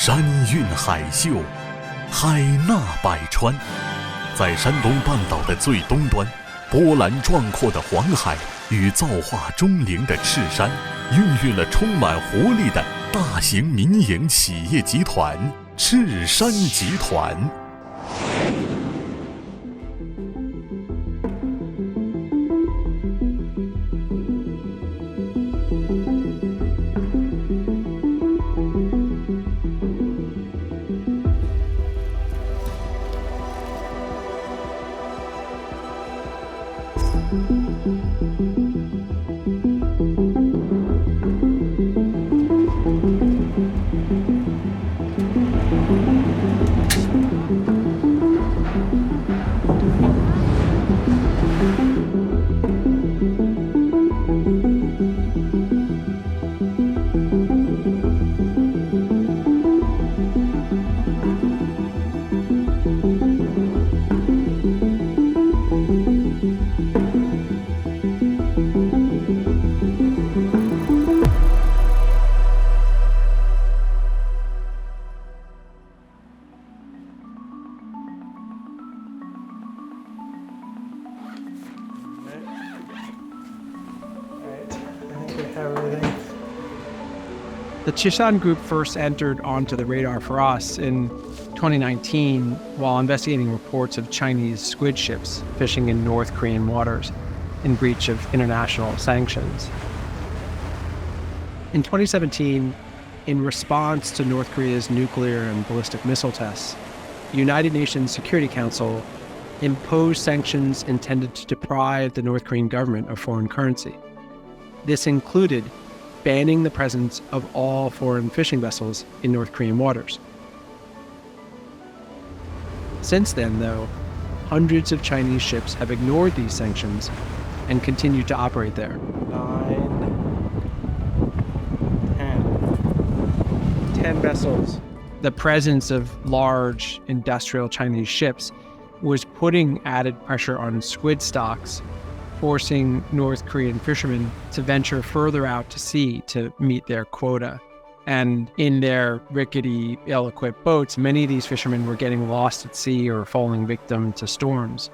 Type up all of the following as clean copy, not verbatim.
山韵海秀，海纳百川。在山东半岛的最东端，波澜壮阔的黄海与造化钟灵的赤山，孕育了充满活力的大型民营企业集团——赤山集团。The Chishan Group first entered onto the radar for us in 2019 while investigating reports of Chinese squid ships fishing in North Korean waters in breach of international sanctions. In 2017, in response to North Korea's nuclear and ballistic missile tests, the United Nations Security Council imposed sanctions intended to deprive the North Korean government of foreign currency. This included banning the presence of all foreign fishing vessels in North Korean waters. Since then, though, hundreds of Chinese ships have ignored these sanctions and continued to operate there. 10 vessels. The presence of large industrial Chinese ships was putting added pressure on squid stocks, forcing North Korean fishermen to venture further out to sea to meet their quota. And in their rickety, ill-equipped boats, many of these fishermen were getting lost at sea or falling victim to storms.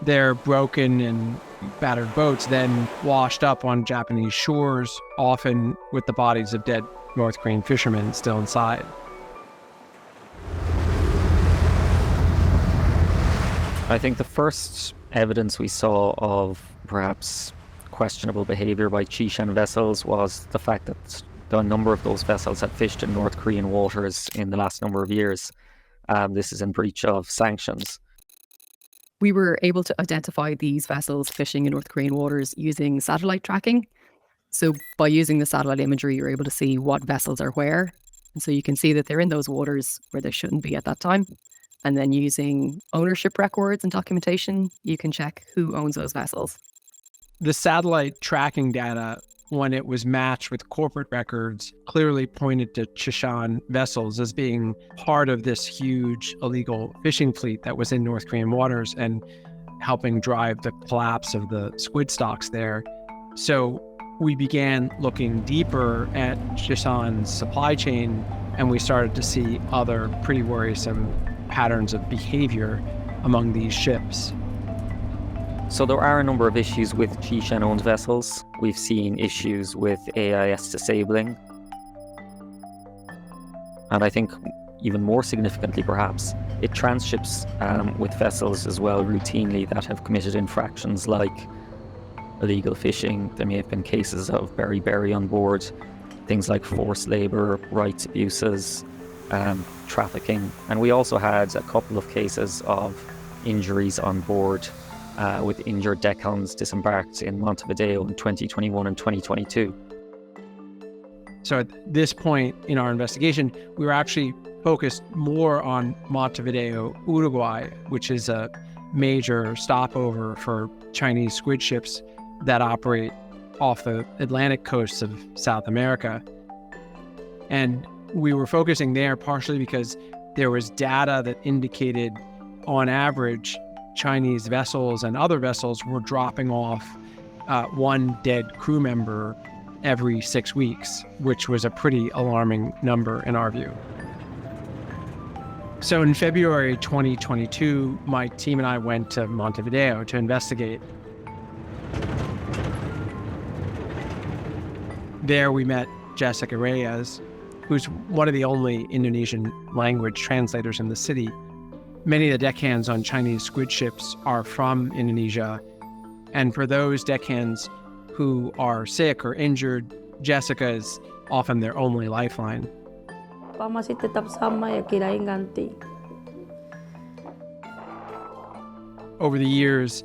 Their broken and battered boats then washed up on Japanese shores, often with the bodies of dead North Korean fishermen still inside. I think the first evidence we saw of perhaps questionable behavior by Chishan vessels was the fact that a number of those vessels had fished in North Korean waters in the last number of years. This is in breach of sanctions. We were able to identify these vessels fishing in North Korean waters using satellite tracking. So by using the satellite imagery, you're able to see what vessels are where. And so you can see that they're in those waters where they shouldn't be at that time. And then using ownership records and documentation, you can check who owns those vessels. The satellite tracking data, when it was matched with corporate records, clearly pointed to Chishan vessels as being part of this huge illegal fishing fleet that was in North Korean waters and helping drive the collapse of the squid stocks there. So we began looking deeper at Chishan's supply chain, and we started to see other pretty worrisome patterns of behavior among these ships. So there are a number of issues with Chishan-owned vessels. We've seen issues with AIS disabling. And I think even more significantly perhaps, it tranships with vessels as well routinely that have committed infractions like illegal fishing. There may have been cases of beriberi on board, things like forced labour, rights abuses, trafficking. And we also had a couple of cases of injuries on board with injured deckhands disembarked in Montevideo in 2021 and 2022. So at this point in our investigation, we were actually focused more on Montevideo, Uruguay, which is a major stopover for Chinese squid ships that operate off the Atlantic coast of South America. And we were focusing there partially because there was data that indicated, on average, Chinese vessels and other vessels were dropping off one dead crew member every 6 weeks, which was a pretty alarming number in our view. So in February 2022, my team and I went to Montevideo to investigate. There we met Jessica Reyes, who's one of the only Indonesian language translators in the city. Many of the deckhands on Chinese squid ships are from Indonesia. And for those deckhands who are sick or injured, Jessica is often their only lifeline. Apa masih tetap sama ya kirain ganti. Over the years,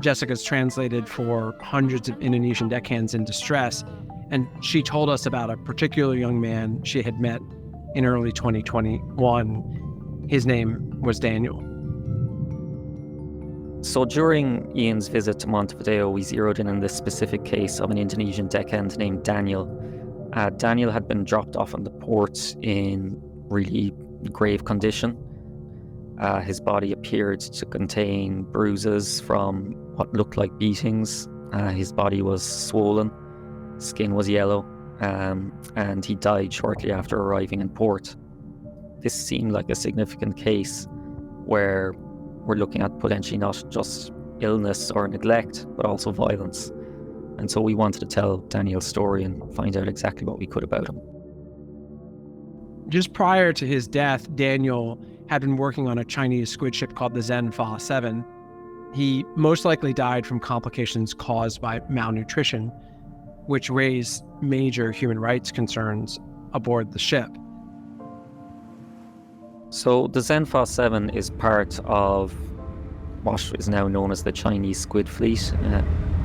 Jessica's translated for hundreds of Indonesian deckhands in distress, and she told us about a particular young man she had met in early 2021. His name was Daniel. So during Ian's visit to Montevideo, we zeroed in on this specific case of an Indonesian deckhand named Daniel. Daniel had been dropped off on the port in really grave condition. His body appeared to contain bruises from what looked like beatings. His body was swollen, skin was yellow, and he died shortly after arriving in port. This seemed like a significant case where we're looking at potentially not just illness or neglect, but also violence. And so we wanted to tell Daniel's story and find out exactly what we could about him. Just prior to his death, Daniel had been working on a Chinese squid ship called the Zhenfa 7. He most likely died from complications caused by malnutrition, which raised major human rights concerns aboard the ship. So the Zhenfa 7 is part of what is now known as the Chinese Squid Fleet.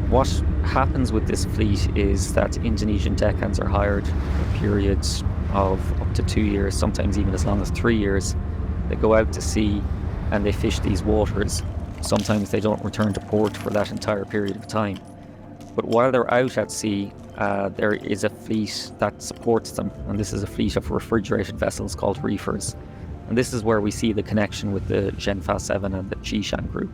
What happens with this fleet is that Indonesian deckhands are hired for periods of up to 2 years, sometimes even as long as 3 years. They go out to sea and they fish these waters. Sometimes they don't return to port for that entire period of time. But while they're out at sea, there is a fleet that supports them, and this is a fleet of refrigerated vessels called reefers. And this is where we see the connection with the Zhenfa 7 and the Chishan Group.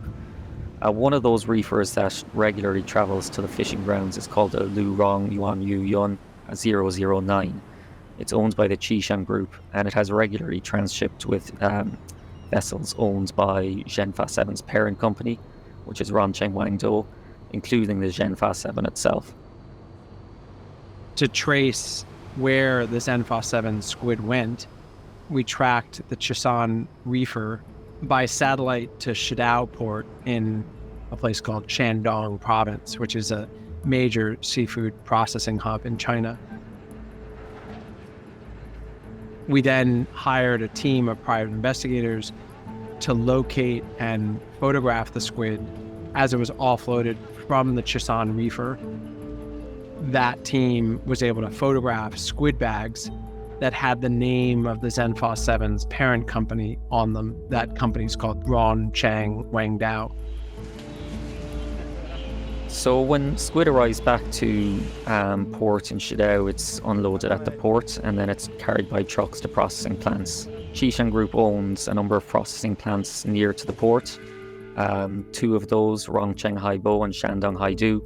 One of those reefers that regularly travels to the fishing grounds is called the Lurong Yuan Yu Yun 009. It's owned by the Chishan Group, and it has regularly transshipped with vessels owned by Zhenfa 7's parent company, which is Rongcheng Wangdo, including the Zhenfa 7 itself. To trace where the Zhenfa 7 squid went, we tracked the Chishan reefer by satellite to Shidao port in a place called Shandong province, which is a major seafood processing hub in China. We then hired a team of private investigators to locate and photograph the squid as it was offloaded from the Chishan reefer. That team was able to photograph squid bags that had the name of the Zhenfa 7's parent company on them. That company is called Rongcheng Wangdo. So when squid arrives back to port in Shidao, it's unloaded at the port and then it's carried by trucks to processing plants. Chishan Group owns a number of processing plants near to the port. Two of those, Rongcheng Haibo and Shandong Haidu,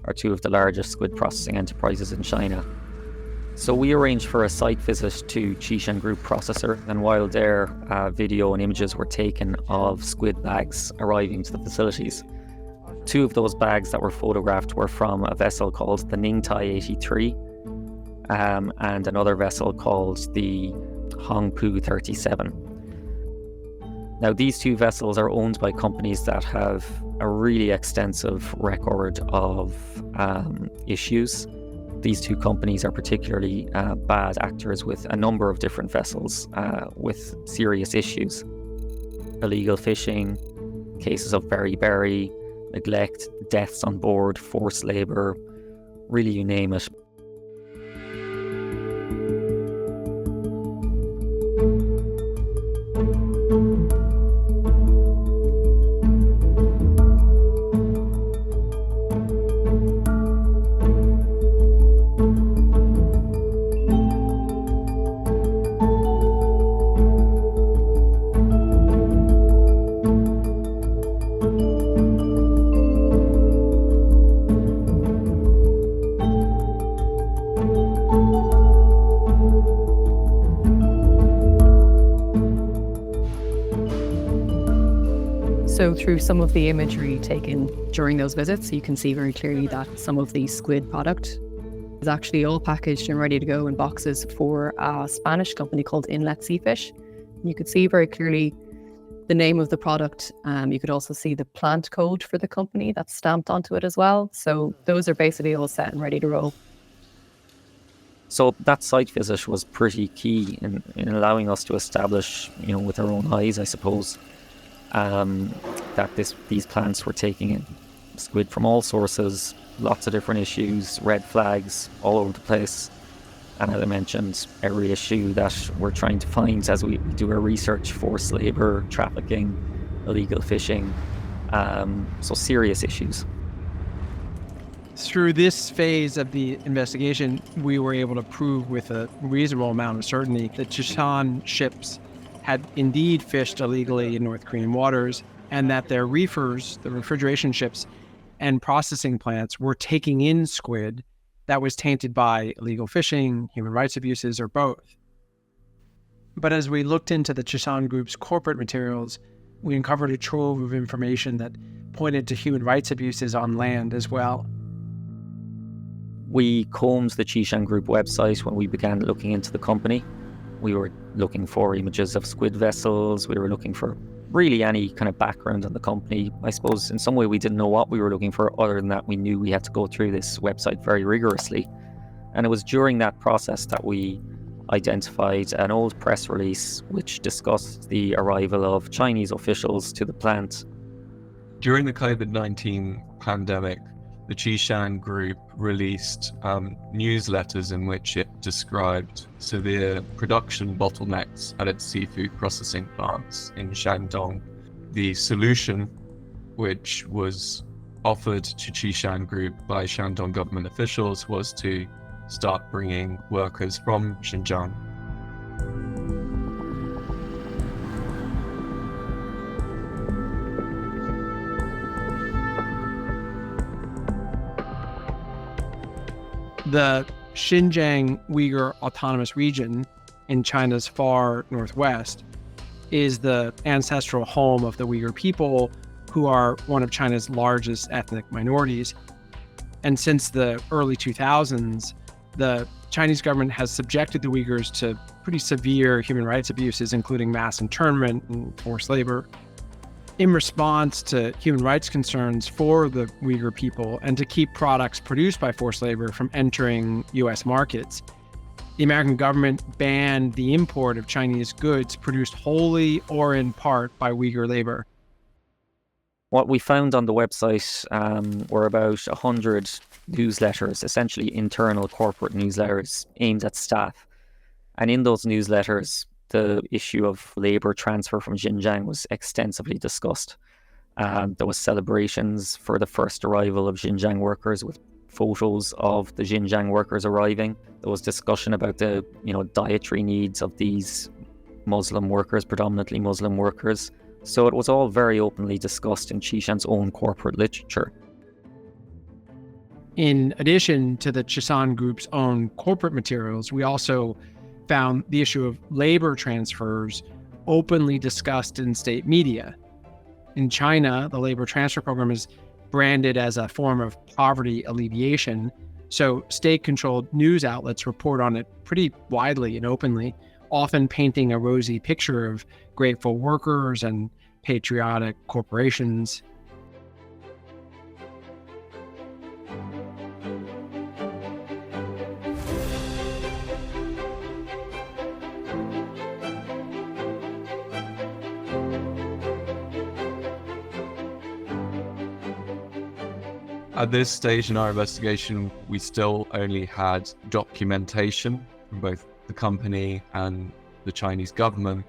are two of the largest squid processing enterprises in China. So we arranged for a site visit to Chishan Group processor, and while there, video and images were taken of squid bags arriving to the facilities. Two of those bags that were photographed were from a vessel called the Ningtai 83 and another vessel called the Hongpu 37. Now these two vessels are owned by companies that have a really extensive record of issues. These two companies are particularly bad actors with a number of different vessels with serious issues. Illegal fishing, cases of beriberi, neglect, deaths on board, forced labour, really you name it. So through some of the imagery taken during those visits, you can see very clearly that some of the squid product is actually all packaged and ready to go in boxes for a Spanish company called Inlet Seafish. You could see very clearly the name of the product. You could also see the plant code for the company that's stamped onto it as well. So those are basically all set and ready to roll. So that site visit was pretty key in allowing us to establish, with our own eyes, I suppose, that these plants were taking in squid from all sources, lots of different issues, red flags all over the place. And as I mentioned, every issue that we're trying to find as we do our research: forced labour, trafficking, illegal fishing, so serious issues. Through this phase of the investigation, we were able to prove with a reasonable amount of certainty that Chishan ships had indeed fished illegally in North Korean waters, and that their reefers, the refrigeration ships, and processing plants were taking in squid that was tainted by illegal fishing, human rights abuses, or both. But as we looked into the Chishan Group's corporate materials, we uncovered a trove of information that pointed to human rights abuses on land as well. We combed the Chishan Group website when we began looking into the company. We were looking for images of squid vessels. We were looking for really any kind of background on the company. I suppose in some way we didn't know what we were looking for, other than that we knew we had to go through this website very rigorously. And it was during that process that we identified an old press release which discussed the arrival of Chinese officials to the plant. During the COVID-19 pandemic, the Chishan Group released newsletters in which it described severe production bottlenecks at its seafood processing plants in Shandong. The solution, which was offered to Chishan Group by Shandong government officials, was to start bringing workers from Xinjiang. The Xinjiang Uyghur Autonomous Region in China's far northwest is the ancestral home of the Uyghur people, who are one of China's largest ethnic minorities. And since the early 2000s, the Chinese government has subjected the Uyghurs to pretty severe human rights abuses, including mass internment and forced labor. In response to human rights concerns for the Uyghur people and to keep products produced by forced labor from entering U.S. markets, the American government banned the import of Chinese goods produced wholly or in part by Uyghur labor. What we found on the website were about 100 newsletters, essentially internal corporate newsletters aimed at staff. And in those newsletters, the issue of labour transfer from Xinjiang was extensively discussed. There was celebrations for the first arrival of Xinjiang workers with photos of the Xinjiang workers arriving. There was discussion about the dietary needs of these Muslim workers, predominantly Muslim workers. So it was all very openly discussed in Chishan's own corporate literature. In addition to the Chishan Group's own corporate materials, we also found the issue of labor transfers openly discussed in state media. In China, the labor transfer program is branded as a form of poverty alleviation, so state-controlled news outlets report on it pretty widely and openly, often painting a rosy picture of grateful workers and patriotic corporations. At this stage in our investigation, we still only had documentation from both the company and the Chinese government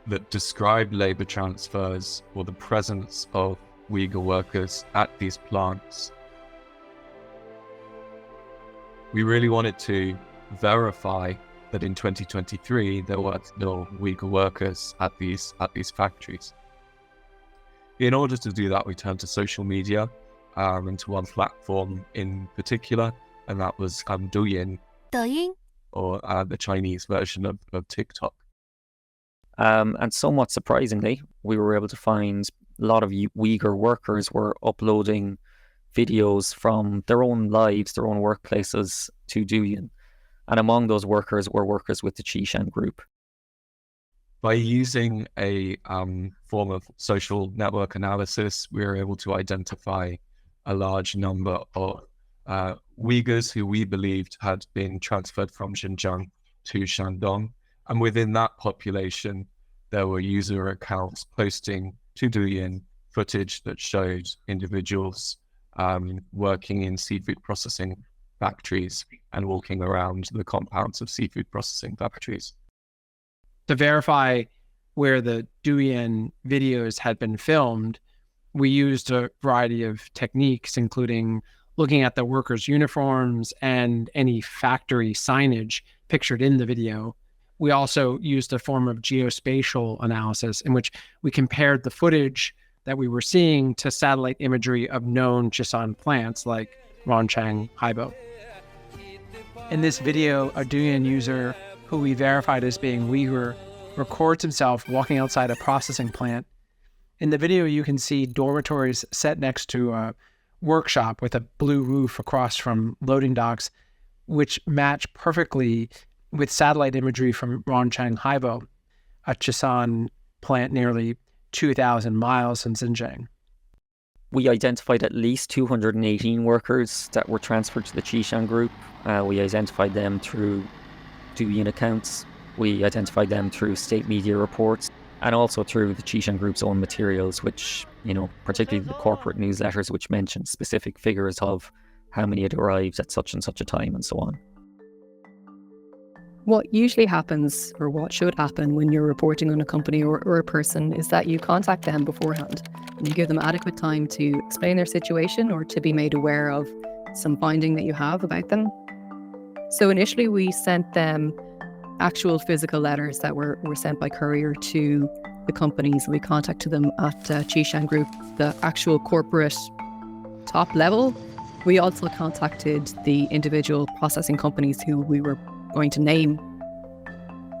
that described labor transfers or the presence of Uyghur workers at these plants. We really wanted to verify that in 2023 there were still Uyghur workers at these factories. In order to do that, we turned to social media and to one platform in particular, and that was Douyin, or the Chinese version of TikTok. And somewhat surprisingly, we were able to find a lot of Uyghur workers were uploading videos from their own lives, their own workplaces to Douyin. And among those workers were workers with the Chishan Group. By using a form of social network analysis, we were able to identify a large number of Uyghurs who we believed had been transferred from Xinjiang to Shandong. And within that population, there were user accounts posting to Douyin footage that showed individuals working in seafood processing factories and walking around the compounds of seafood processing factories. To verify where the Douyin videos had been filmed, we used a variety of techniques, including looking at the workers' uniforms and any factory signage pictured in the video. We also used a form of geospatial analysis in which we compared the footage that we were seeing to satellite imagery of known Chishan plants like Rongcheng, Haibo. In this video, a Douyin user who we verified as being Uyghur records himself walking outside a processing plant. In the video, you can see dormitories set next to a workshop with a blue roof across from loading docks, which match perfectly with satellite imagery from Rongcheng Haibo, a Chishan plant nearly 2,000 miles from Xinjiang. We identified at least 218 workers that were transferred to the Chishan Group. We identified them through Douyin accounts. We identified them through state media reports and also through the Chishan Group's own materials, which, particularly the corporate newsletters, which mentioned specific figures of how many had arrived at such and such a time and so on. What usually happens, or what should happen when you're reporting on a company or a person, is that you contact them beforehand and you give them adequate time to explain their situation or to be made aware of some finding that you have about them. So initially we sent them actual physical letters that were sent by courier to the companies. We contacted them at Chishan Group, the actual corporate top level. We also contacted the individual processing companies who we were going to name.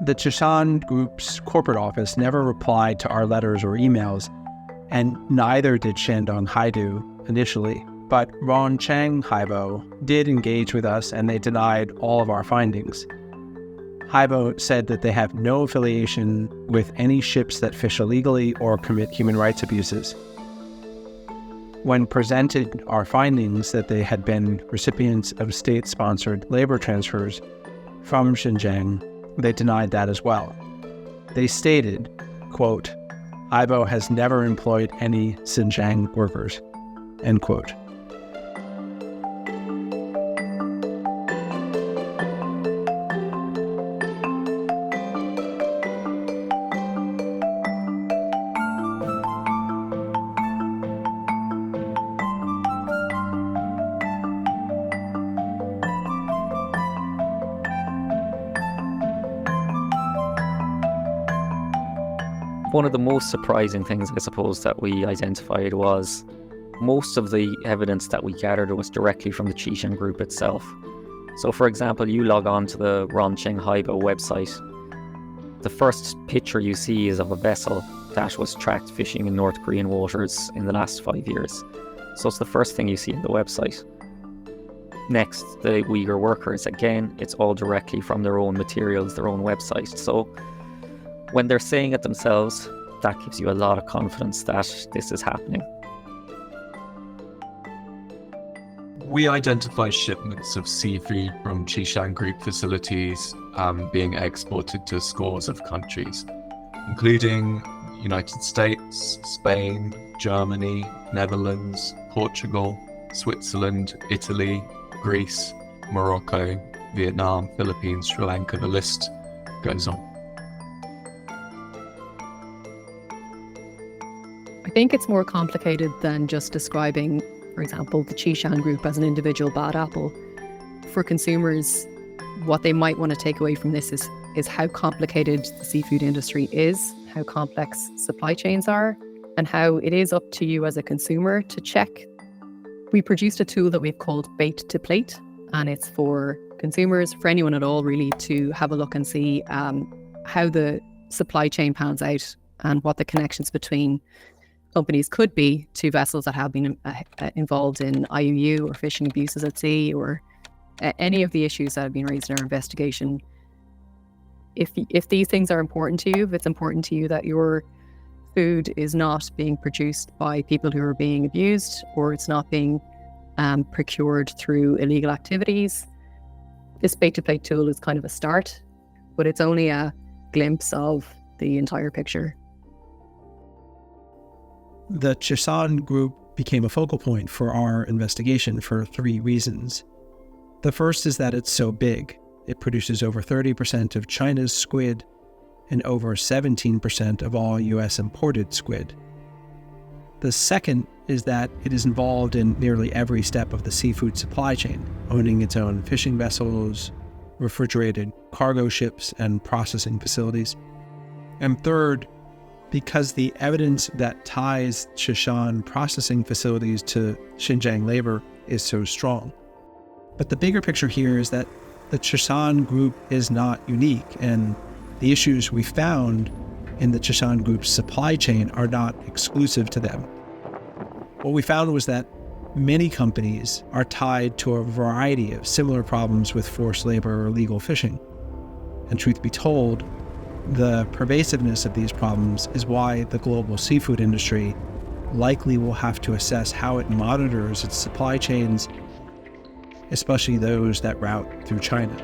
The Chishan Group's corporate office never replied to our letters or emails, and neither did Shandong Haidu initially. But Rongcheng Haibo did engage with us, and they denied all of our findings. Haibo said that they have no affiliation with any ships that fish illegally or commit human rights abuses. When presented our findings that they had been recipients of state-sponsored labor transfers from Xinjiang, they denied that as well. They stated, quote, "Haibo has never employed any Xinjiang workers," end quote. One of the most surprising things, I suppose, that we identified was most of the evidence that we gathered was directly from the Chishan Group itself. So, for example, you log on to the Rongcheng Haibo website. The first picture you see is of a vessel that was tracked fishing in North Korean waters in the last 5 years. So it's the first thing you see on the website. Next, the Uyghur workers. Again, it's all directly from their own materials, their own website. So when they're saying it themselves, that gives you a lot of confidence that this is happening. We identify shipments of seafood from Chishan Group facilities being exported to scores of countries, including United States, Spain, Germany, Netherlands, Portugal, Switzerland, Italy, Greece, Morocco, Vietnam, Philippines, Sri Lanka, the list goes on. I think it's more complicated than just describing, for example, the Chishan Group as an individual bad apple. For consumers, what they might want to take away from this is how complicated the seafood industry is, how complex supply chains are, and how it is up to you as a consumer to check. We produced a tool that we've called Bait to Plate, and it's for consumers, for anyone at all really, to have a look and see how the supply chain pans out and what the connections between companies could be to vessels that have been involved in IUU or fishing abuses at sea, or any of the issues that have been raised in our investigation. If these things are important to you, if it's important to you that your food is not being produced by people who are being abused, or it's not being procured through illegal activities, this bait to plate tool is kind of a start, but it's only a glimpse of the entire picture. The Chishan Group became a focal point for our investigation for 3 reasons. The first is that it's so big. It produces over 30% of China's squid and over 17% of all US imported squid. The second is that it is involved in nearly every step of the seafood supply chain, owning its own fishing vessels, refrigerated cargo ships, and processing facilities. And third, because the evidence that ties Chishan processing facilities to Xinjiang labor is so strong. But the bigger picture here is that the Chishan Group is not unique, and the issues we found in the Chishan Group's supply chain are not exclusive to them. What we found was that many companies are tied to a variety of similar problems with forced labor or illegal fishing. And truth be told, the pervasiveness of these problems is why the global seafood industry likely will have to assess how it monitors its supply chains, especially those that route through China.